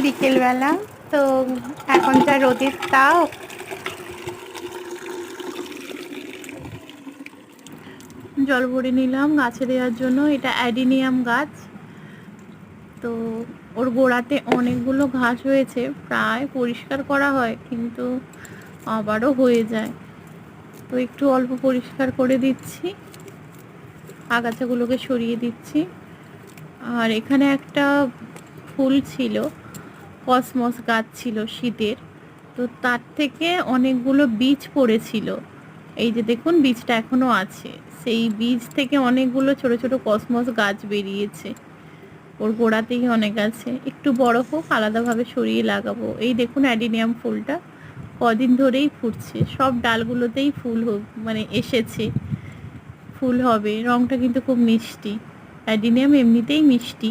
বিকেলবেলা। তো এখন যা রোদের তাপ, জল ভরে নিলাম গাছে দেওয়ার জন্য। এটা অ্যাডিনিয়াম গাছ। তো ওর গোড়াতে অনেকগুলো ঘাস হয়েছে, প্রায় পরিষ্কার করা হয় কিন্তু আবারও হয়ে যায়। তো একটু অল্প পরিষ্কার করে দিচ্ছি, আগাছাগুলোকে সরিয়ে দিচ্ছি। আর এখানে একটা ফুল ছিল, কসমস গাছ ছিল শীতের, তো তার থেকে অনেকগুলো বীজ পড়েছিল। এই যে দেখুন, বীজটা এখনো আছে। সেই বীজ থেকে অনেকগুলো ছোট ছোট কসমস গাছ বেরিয়েছে। ওর গোড়াতেই অনেক আছে। একটু বড় হোক, আলাদাভাবে সরিয়ে লাগাবো। এই দেখুন অ্যাডিনিয়াম ফুলটা কদিন ধরেই ফুটছে, সব ডালগুলোতেই ফুল হোক মানে এসেছে, ফুল হবে। রঙটা কিন্তু খুব মিষ্টি। অ্যাডিনিয়াম এমনিতেই মিষ্টি,